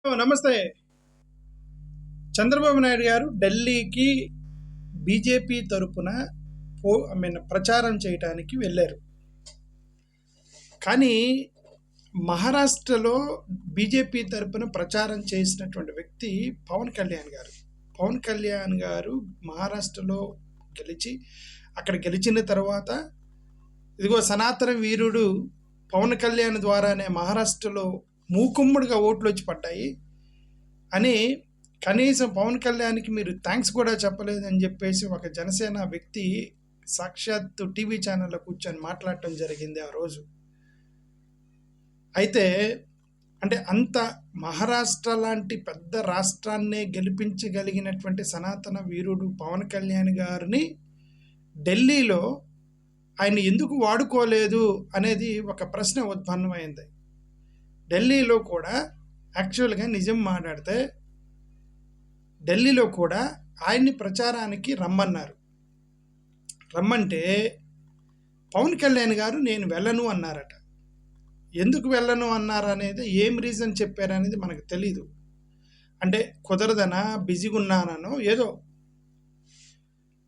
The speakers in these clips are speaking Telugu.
నమస్తే. చంద్రబాబు నాయుడు గారు ఢిల్లీకి బీజేపీ తరపున ప్రచారం చేయటానికి వెళ్ళారు. కానీ మహారాష్ట్రలో బీజేపీ తరపున ప్రచారం చేసినటువంటి వ్యక్తి పవన్ కళ్యాణ్ గారు. పవన్ కళ్యాణ్ గారు మహారాష్ట్రలో అక్కడ గెలిచిన తర్వాత ఇదిగో సనాతన వీరుడు పవన్ కళ్యాణ్ ద్వారానే మహారాష్ట్రలో మూకుమ్మడిగా ఓట్లు వచ్చి పడ్డాయి అని కనీసం పవన్ కళ్యాణ్కి మీరు థ్యాంక్స్ కూడా చెప్పలేదని చెప్పేసి ఒక జనసేన వ్యక్తి సాక్షాత్తు టీవీ ఛానల్లో కూర్చొని మాట్లాడటం జరిగింది ఆ రోజు. అయితే అంటే అంత మహారాష్ట్ర లాంటి పెద్ద రాష్ట్రాన్నే గెలిపించగలిగినటువంటి సనాతన వీరుడు పవన్ కళ్యాణ్ గారిని ఢిల్లీలో ఆయన ఎందుకు వాడుకోలేదు అనేది ఒక ప్రశ్న ఉత్పన్నమైంది. ఢిల్లీలో కూడా యాక్చువల్గా నిజం మాట్లాడితే ఢిల్లీలో కూడా ఆయన్ని ప్రచారానికి రమ్మంటే పవన్ కళ్యాణ్ గారు నేను వెళ్ళను అన్నారట. ఎందుకు వెళ్ళను అన్నారు అనేది ఏం రీజన్ చెప్పారనేది మనకు తెలీదు. అంటే కుదరదనా, బిజీగా ఉన్నానో ఏదో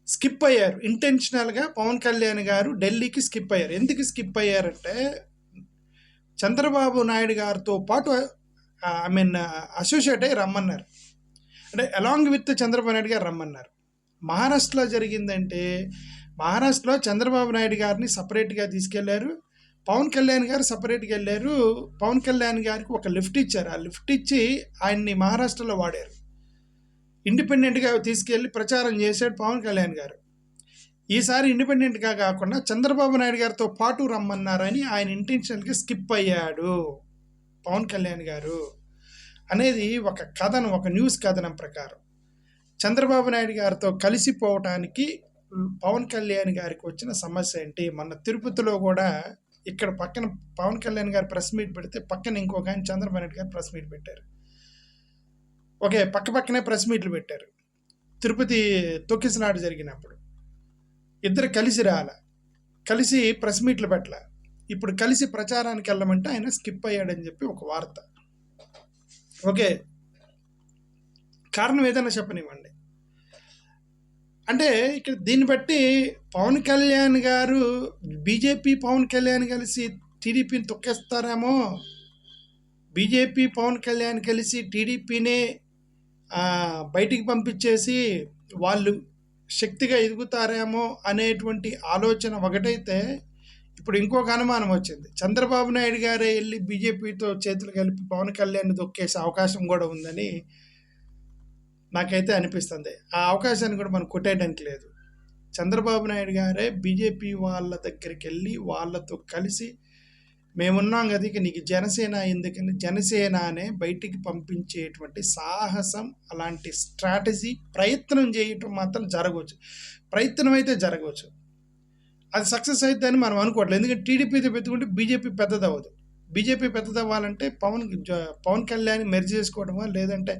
స్కిప్ అయ్యారు. ఇంటెన్షనల్గా పవన్ కళ్యాణ్ గారు ఢిల్లీకి స్కిప్ అయ్యారు. ఎందుకు స్కిప్ అయ్యారంటే చంద్రబాబు నాయుడు గారితో పాటు అసోసియేట్ అయ్యి రమ్మన్నారు. అంటే అలాంగ్ విత్ చంద్రబాబు నాయుడు గారు రమ్మన్నారు. మహారాష్ట్రలో జరిగిందంటే మహారాష్ట్రలో చంద్రబాబు నాయుడు గారిని సపరేట్గా తీసుకెళ్లారు, పవన్ కళ్యాణ్ గారు సపరేట్గా వెళ్ళారు. పవన్ కళ్యాణ్ గారికి ఒక లిఫ్ట్ ఇచ్చారు. ఆ లిఫ్ట్ ఇచ్చి ఆయన్ని మహారాష్ట్రలో వాడారు. ఇండిపెండెంట్గా తీసుకెళ్ళి ప్రచారం చేశాడు పవన్ కళ్యాణ్ గారు. ఈసారి ఇండిపెండెంట్గా కాకుండా చంద్రబాబు నాయుడు గారితో పాటు రమ్మన్నారని ఆయన ఇంటెన్షనల్గా స్కిప్ అయ్యాడు పవన్ కళ్యాణ్ గారు అనేది ఒక కథనం, ఒక న్యూస్ కథనం ప్రకారం. చంద్రబాబు నాయుడు గారితో కలిసిపోవటానికి పవన్ కళ్యాణ్ గారికి వచ్చిన సమస్య ఏంటి? మన తిరుపతిలో కూడా ఇక్కడ పక్కన పవన్ కళ్యాణ్ గారు ప్రెస్ మీట్ పెడితే పక్కన ఇంకొక ఆయన చంద్రబాబు నాయుడు గారు ప్రెస్ మీట్ పెట్టారు. ఓకే, పక్కనే ప్రెస్ మీట్లు పెట్టారు. తిరుపతి తొక్కిసలాట జరిగినప్పుడు ఇద్దరు కలిసి ప్రెస్ మీట్లు పెట్టాల. ఇప్పుడు కలిసి ప్రచారానికి వెళ్ళమంటే ఆయన స్కిప్ అయ్యాడని చెప్పి ఒక వార్త. ఓకే, కారణం ఏదైనా చెప్పనివ్వండి. అంటే ఇక్కడ దీన్ని బట్టి పవన్ కళ్యాణ్ గారు బీజేపీ పవన్ కళ్యాణ్ కలిసి టీడీపీని తొక్కేస్తారేమో, బీజేపీ పవన్ కళ్యాణ్ కలిసి టీడీపీనే బయటికి పంపించేసి వాళ్ళు శక్తిగా ఎదుగుతారేమో అనేటువంటి ఆలోచన ఒకటైతే, ఇప్పుడు ఇంకొక అనుమానం వచ్చింది. చంద్రబాబు నాయుడు గారే వెళ్ళి బీజేపీతో చేతులు కలిపి పవన్ కళ్యాణ్ దొక్కేసే అవకాశం కూడా ఉందని నాకైతే అనిపిస్తుంది. ఆ అవకాశాన్ని కూడా మనం కొట్టేయడానికి లేదు. చంద్రబాబు నాయుడు గారే బీజేపీ వాళ్ళ దగ్గరికి వెళ్ళి వాళ్ళతో కలిసి మేమున్నాం కదా, ఇక నీకు జనసేన ఎందుకని జనసేననే బయటికి పంపించేటువంటి సాహసం, అలాంటి స్ట్రాటజీ ప్రయత్నం చేయటం మాత్రం జరగవచ్చు. ప్రయత్నం అయితే జరగవచ్చు, అది సక్సెస్ అవుతుందని మనం అనుకోవట్లేదు. ఎందుకంటే టీడీపీతో పెట్టుకుంటే బీజేపీ పెద్దదవ్వదు. బీజేపీ పెద్దదవ్వాలంటే పవన్ కళ్యాణ్ మెర్జ్ చేసుకోవడం వల్ల, లేదంటే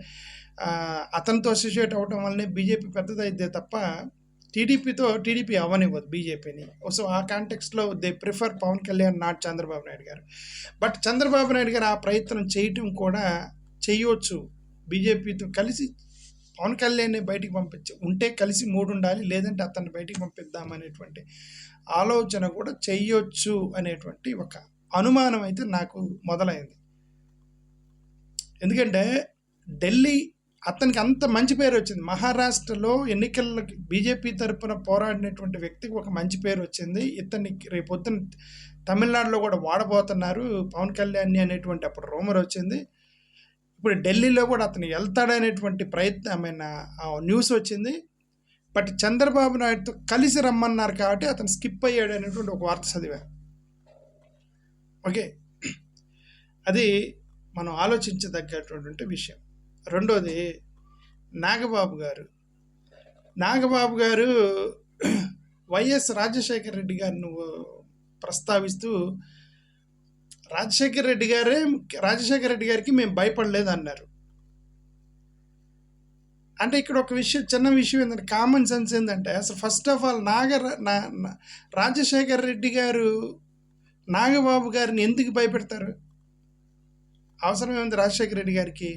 అతనితో అసోసియేట్ అవ్వడం వల్లనే బీజేపీ పెద్దదైతే తప్ప టీడీపీ అవ్వనివ్వదు బీజేపీని. సో ఆ కాంటెక్స్లో they prefer Pawan Kalyan, not Chandrababu Naidu garu. But Chandrababu Naidu గారు ఆ ప్రయత్నం చేయటం కూడా చేయవచ్చు. బీజేపీతో కలిసి పవన్ కళ్యాణ్ని బయటికి ఉంటే కలిసి మూడు ఉండాలి, లేదంటే అతన్ని బయటికి పంపిద్దామనేటువంటి ఆలోచన కూడా చేయొచ్చు అనేటువంటి ఒక అనుమానం అయితే నాకు మొదలైంది. ఎందుకంటే ఢిల్లీ అతనికి అంత మంచి పేరు వచ్చింది. మహారాష్ట్రలో ఎన్నికలకి బీజేపీ తరపున పోరాడినటువంటి వ్యక్తికి ఒక మంచి పేరు వచ్చింది. ఇతన్ని రేపొద్దున తమిళనాడులో కూడా వాడబోతున్నారు పవన్ కళ్యాణ్ అనేటువంటి అప్పుడు రూమర్ వచ్చింది. ఇప్పుడు ఢిల్లీలో కూడా అతను వెళ్తాడనేటువంటి న్యూస్ వచ్చింది. బట్ చంద్రబాబు నాయుడుతో కలిసి రమ్మన్నారు కాబట్టి అతను స్కిప్ అయ్యాడు అనేటువంటి ఒక వార్త చదివా. ఓకే, అది మనం ఆలోచించదగ్గటువంటి విషయం. రెండోది నాగబాబు గారు వైఎస్ రాజశేఖర రెడ్డి గారు నువ్వు ప్రస్తావిస్తూ రాజశేఖర రెడ్డి గారికి మేము భయపడలేదు అన్నారు. అంటే ఇక్కడ ఒక చిన్న విషయం ఏంటంటే, కామన్ సెన్స్ ఏంటంటే, అసలు first of all Rajasekhara Reddy గారు నాగబాబు గారిని ఎందుకు భయపెడతారు? అవసరం ఏముంది రాజశేఖర రెడ్డి గారికి?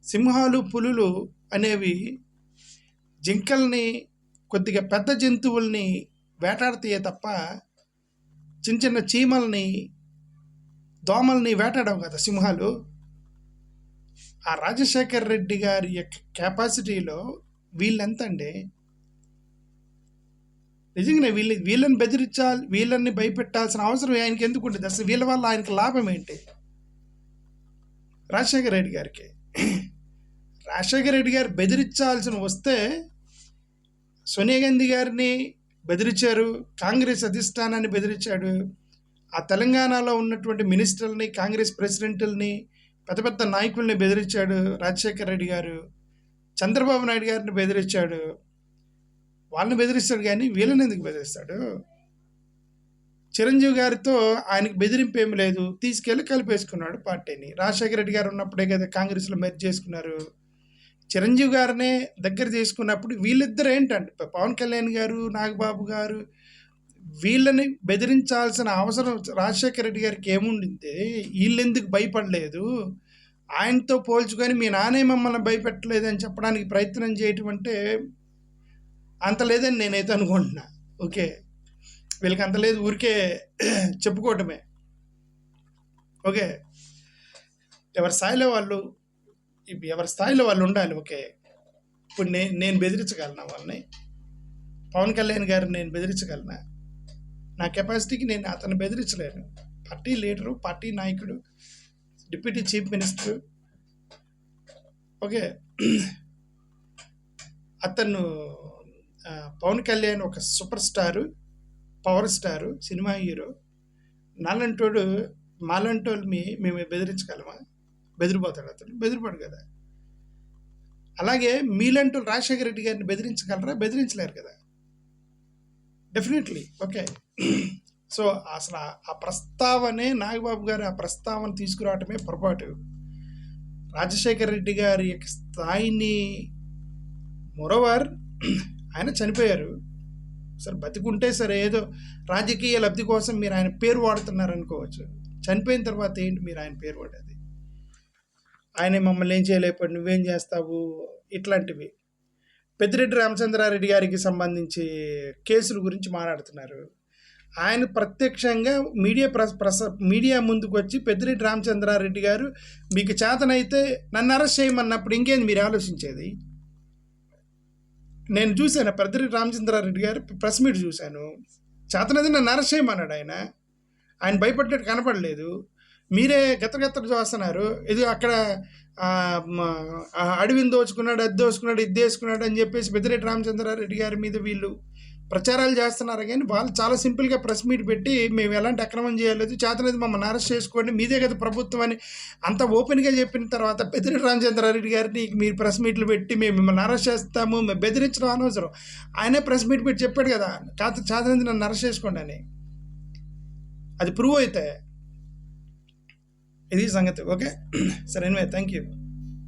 సింహాలు, పులులు అనేవి జింకల్ని, కొద్దిగా పెద్ద జంతువుల్ని వేటాడతాయే తప్ప చిన్న చిన్న చీమల్ని, దోమల్ని వేటాడవు కదా సింహాలు. ఆ రాజశేఖర్ రెడ్డి గారి యొక్క కెపాసిటీలో వీళ్ళెంతండి? నిజంగానే వీళ్ళని బెదిరించాలి, వీళ్ళని భయపెట్టాల్సిన అవసరం ఆయనకి ఎందుకు ఉంటుంది? అసలు వీళ్ళ వల్ల ఆయనకి లాభం ఏంటి? రాజశేఖర రెడ్డి గారికి రాజశేఖర రెడ్డి గారు బెదిరించాల్సిన వస్తే సోనియా గాంధీ గారిని బెదిరించారు, కాంగ్రెస్ అధిష్టానాన్ని బెదిరించాడు, ఆ తెలంగాణలో ఉన్నటువంటి మినిస్టర్ని, కాంగ్రెస్ ప్రెసిడెంట్లని, పెద్ద పెద్ద నాయకుల్ని బెదిరించాడు రాజశేఖర రెడ్డి గారు. చంద్రబాబు నాయుడు గారిని బెదిరించాడు. వాళ్ళని బెదిరిస్తాడు కానీ వీళ్ళని ఎందుకు బెదిరిస్తాడు? చిరంజీవి గారితో ఆయనకి బెదిరింపు ఏమి లేదు, తీసుకెళ్ళి కలిపేసుకున్నాడు పార్టీని. రాజశేఖర రెడ్డి గారు ఉన్నప్పుడే కదా కాంగ్రెస్లో మెర్జ్ చేసుకున్నారు. చిరంజీవి గారినే దగ్గర చేసుకున్నప్పుడు వీళ్ళిద్దరు ఏంటంటే, పవన్ కళ్యాణ్ గారు, నాగబాబు గారు, వీళ్ళని బెదిరించాల్సిన అవసరం రాజశేఖర రెడ్డి గారికి ఏముండింది? వీళ్ళెందుకు భయపడలేదు? ఆయనతో పోల్చుకొని మీ నానే మమ్మల్ని భయపెట్టలేదు అని చెప్పడానికి ప్రయత్నం చేయటం అంటే అంత లేదని నేనైతే అనుకుంటున్నా. ఓకే, వీళ్ళకి అంత లేదు, ఊరికే చెప్పుకోవటమే. ఓకే, ఎవరి స్థాయిలో వాళ్ళు ఉండాలి. ఓకే, ఇప్పుడు నేను బెదిరించగలనా వాళ్ళని? పవన్ కళ్యాణ్ గారిని నేను బెదిరించగలనా? నా కెపాసిటీకి నేను అతను బెదిరించలేను. పార్టీ లీడరు, పార్టీ నాయకుడు, డిప్యూటీ చీఫ్ మినిస్టర్. ఓకే, అతను పవన్ కళ్యాణ్ ఒక superstar, power star, cinema hero. నాలంటోడు, మాలంటోళ్ళు మేము బెదిరించగలమా? బెదిరిపోతాడు అతను, బెదిరిపోడు కదా. అలాగే మీలంటూ రాజశేఖర రెడ్డి గారిని బెదిరించగలరా? బెదిరించలేరు కదా, డెఫినెట్లీ. ఓకే, సో అసలు ఆ ప్రస్తావనే, నాగబాబు గారు ఆ ప్రస్తావన తీసుకురావటమే పొరపాటు. రాజశేఖర రెడ్డి గారి యొక్క స్థాయిని, మోరోవర్ ఆయన చనిపోయారు, సరే బతికుంటే సరే ఏదో రాజకీయ లబ్ధి కోసం మీరు ఆయన పేరు వాడుతున్నారు అనుకోవచ్చు. చనిపోయిన తర్వాత ఏంటి మీరు ఆయన పేరు వాడేది? ఆయన మమ్మల్ని ఏం చేయలేకపోయి నువ్వేం చేస్తావు, ఇట్లాంటివి. పెద్దిరెడ్డి రామచంద్రారెడ్డి గారికి సంబంధించి కేసుల గురించి మాట్లాడుతున్నారు. ఆయన ప్రత్యక్షంగా మీడియా ముందుకు వచ్చి పెద్దిరెడ్డి రామచంద్రారెడ్డి గారు మీకు చేతనైతే నన్ను అరెస్ట్ చేయమన్నప్పుడు ఇంకేంది మీరు ఆలోచించేది? నేను చూశాను పెద్దిరెడ్డి రామచంద్రారెడ్డి గారు ప్రెస్ మీట్ చూశాను. చేతనైతే నన్ను అరెస్ట్ చేయమన్నాడు. ఆయన భయపడ్డట్టు కనపడలేదు. మీరే గతగత్తలు చూస్తున్నారు. ఇది అక్కడ అడవిని దోచుకున్నాడు, అది దోచుకున్నాడు, ఇది దోచుకున్నాడు అని చెప్పేసి పెద్దిరెడ్డి రామచంద్రారెడ్డి గారి మీద వీళ్ళు ప్రచారాలు చేస్తున్నారు. కానీ వాళ్ళు చాలా సింపుల్గా ప్రెస్ మీట్ పెట్టి మేము ఎలాంటి అక్రమం చేయలేదు, చేతనైతే మమ్మల్ని అరెస్ట్ చేసుకోండి, మీదే కదా ప్రభుత్వం అని అంత ఓపెన్గా చెప్పిన తర్వాత పెద్దిరెడ్డి రామచంద్రారెడ్డి గారిని మీరు ప్రెస్ మీట్లు పెట్టి మేము మిమ్మల్ని అరెస్ట్ చేస్తాము, మేము బెదిరించడం అనవసరం. ఆయనే ప్రెస్ మీట్ పెట్టి చెప్పాడు కదా, చేతనైతే నన్ను అరెస్ట్ చేసుకోండి అని. అది ప్రూవ్ అయితే ఇది సంగతి. ఓకే, సరే, ఎనివే, థ్యాంక్ యూ.